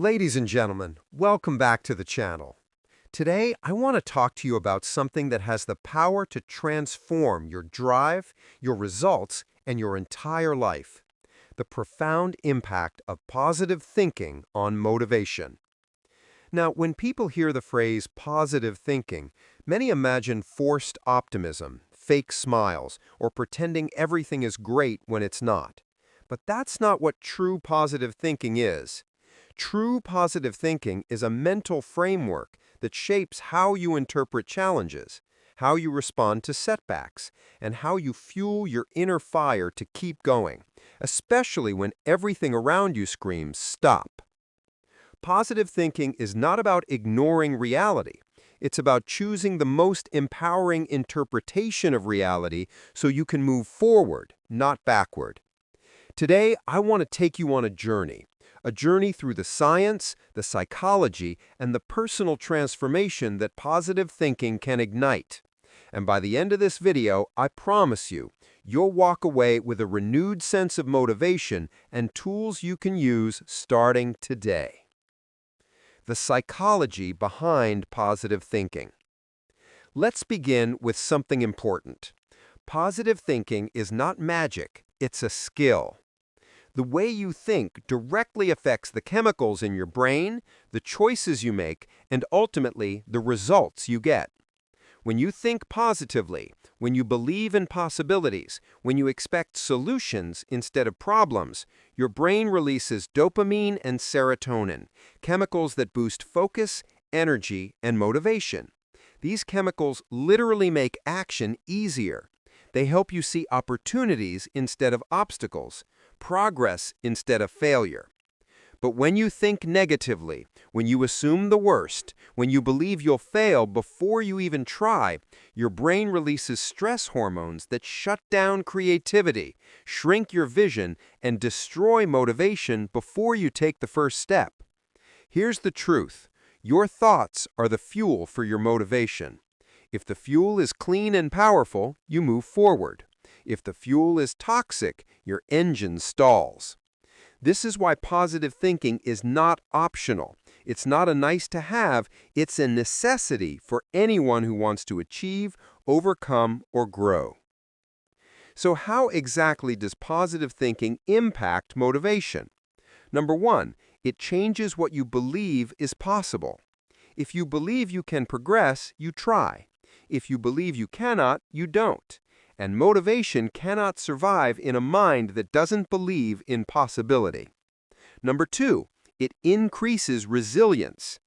Ladies and gentlemen, welcome back to the channel. Today, I want to talk to you about something that has the power to transform your drive, your results, and your entire life. The profound impact of positive thinking on motivation. Now, when people hear the phrase positive thinking, many imagine forced optimism, fake smiles, or pretending everything is great when it's not. But that's not what true positive thinking is. True positive thinking is a mental framework that shapes how you interpret challenges, how you respond to setbacks, and how you fuel your inner fire to keep going, especially when everything around you screams, "Stop." Positive thinking is not about ignoring reality. It's about choosing the most empowering interpretation of reality so you can move forward, not backward. Today, I want to take you on a journey through the science, the psychology, and the personal transformation that positive thinking can ignite. And by the end of this video, I promise you, you'll walk away with a renewed sense of motivation and tools you can use starting today. The psychology behind positive thinking. Let's begin with something important. Positive thinking is not magic, it's a skill. The way you think directly affects the chemicals in your brain, the choices you make, and ultimately the results you get. When you think positively, when you believe in possibilities, when you expect solutions instead of problems, your brain releases dopamine and serotonin, chemicals that boost focus, energy, and motivation. These chemicals literally make action easier. They help you see opportunities instead of obstacles, progress instead of failure. But when you think negatively, when you assume the worst, when you believe you'll fail before you even try, your brain releases stress hormones that shut down creativity, shrink your vision, and destroy motivation before you take the first step. Here's the truth. Your thoughts are the fuel for your motivation. If the fuel is clean and powerful, you move forward. If the fuel is toxic, your engine stalls. This is why positive thinking is not optional. It's not a nice to have, it's a necessity for anyone who wants to achieve, overcome, or grow. So how exactly does positive thinking impact motivation? Number one, it changes what you believe is possible. If you believe you can progress, you try. If you believe you cannot, you don't. And motivation cannot survive in a mind that doesn't believe in possibility. Number two, it increases resilience.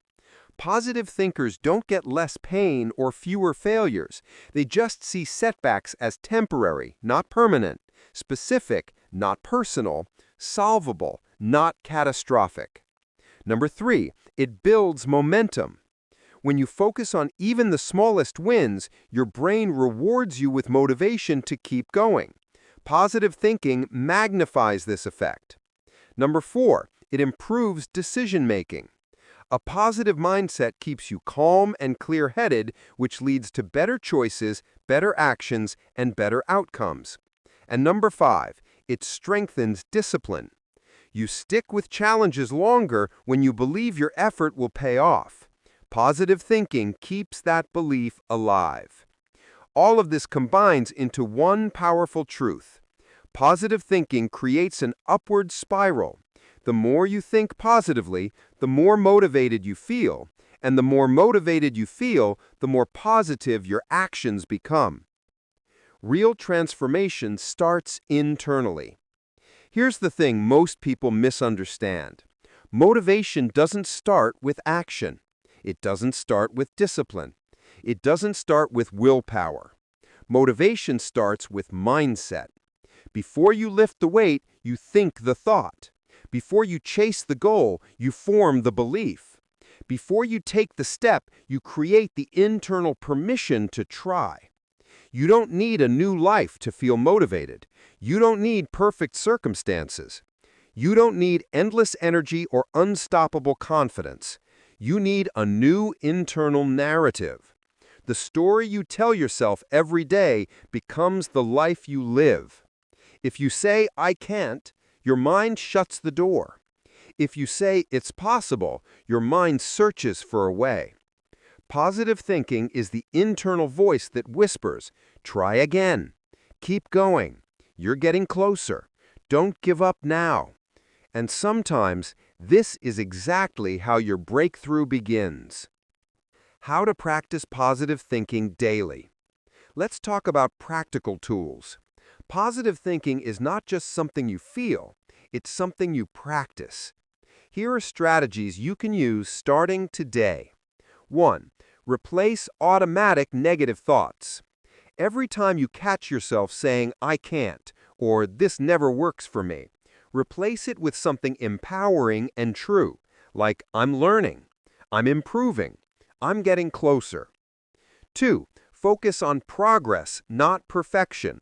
Positive thinkers don't get less pain or fewer failures. They just see setbacks as temporary, not permanent, specific, not personal, solvable, not catastrophic. Number three, it builds momentum. When you focus on even the smallest wins, your brain rewards you with motivation to keep going. Positive thinking magnifies this effect. Number four, it improves decision-making. A positive mindset keeps you calm and clear-headed, which leads to better choices, better actions, and better outcomes. And number five, it strengthens discipline. You stick with challenges longer when you believe your effort will pay off. Positive thinking keeps that belief alive. All of this combines into one powerful truth. Positive thinking creates an upward spiral. The more you think positively, the more motivated you feel, and the more motivated you feel, the more positive your actions become. Real transformation starts internally. Here's the thing most people misunderstand. Motivation doesn't start with action. It doesn't start with discipline. It doesn't start with willpower. Motivation starts with mindset. Before you lift the weight, you think the thought. Before you chase the goal, you form the belief. Before you take the step, you create the internal permission to try. You don't need a new life to feel motivated. You don't need perfect circumstances. You don't need endless energy or unstoppable confidence. You need a new internal narrative. The story you tell yourself every day becomes the life you live. If you say, "I can't," your mind shuts the door. If you say it's possible, your mind searches for a way. Positive thinking is the internal voice that whispers, try again, keep going, you're getting closer, don't give up now. And sometimes, this is exactly how your breakthrough begins. How to practice positive thinking daily. Let's talk about practical tools. Positive thinking is not just something you feel, it's something you practice. Here are strategies you can use starting today. 1. Replace automatic negative thoughts. Every time you catch yourself saying, I can't, or this never works for me, replace it with something empowering and true, like I'm learning, I'm improving, I'm getting closer. 2. Focus on progress, not perfection.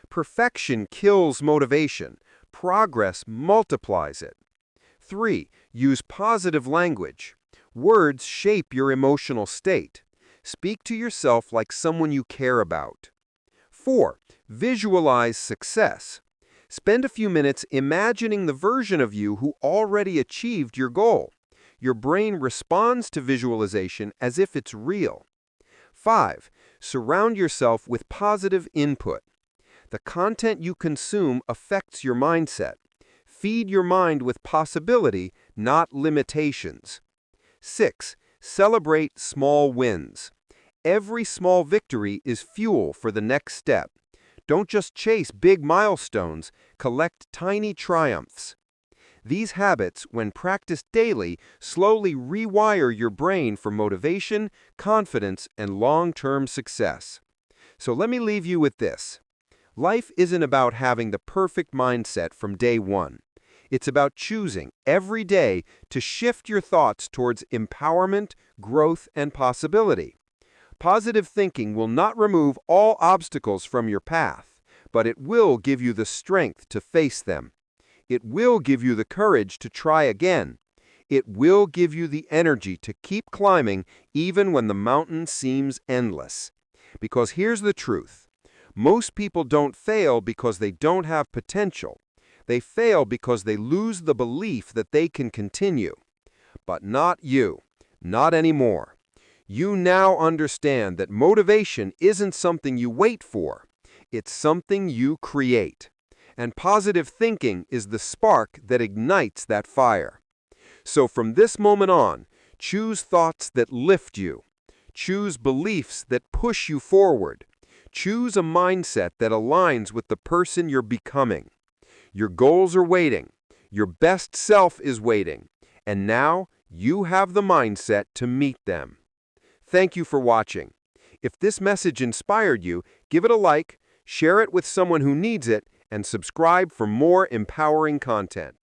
Perfection kills motivation. Progress multiplies it. 3. Use positive language. Words shape your emotional state. Speak to yourself like someone you care about. 4. Visualize success. Spend a few minutes imagining the version of you who already achieved your goal. Your brain responds to visualization as if it's real. 5. Surround yourself with positive input. The content you consume affects your mindset. Feed your mind with possibility, not limitations. 6. Celebrate small wins. Every small victory is fuel for the next step. Don't just chase big milestones, collect tiny triumphs. These habits, when practiced daily, slowly rewire your brain for motivation, confidence, and long-term success. So let me leave you with this. Life isn't about having the perfect mindset from day one. It's about choosing every day to shift your thoughts towards empowerment, growth, and possibility. Positive thinking will not remove all obstacles from your path, but it will give you the strength to face them. It will give you the courage to try again. It will give you the energy to keep climbing even when the mountain seems endless. Because here's the truth. Most people don't fail because they don't have potential. They fail because they lose the belief that they can continue. But not you. Not anymore. You now understand that motivation isn't something you wait for. It's something you create. And positive thinking is the spark that ignites that fire. So from this moment on, choose thoughts that lift you. Choose beliefs that push you forward. Choose a mindset that aligns with the person you're becoming. Your goals are waiting. Your best self is waiting. And now you have the mindset to meet them. Thank you for watching. If this message inspired you, give it a like, share it with someone who needs it, and subscribe for more empowering content.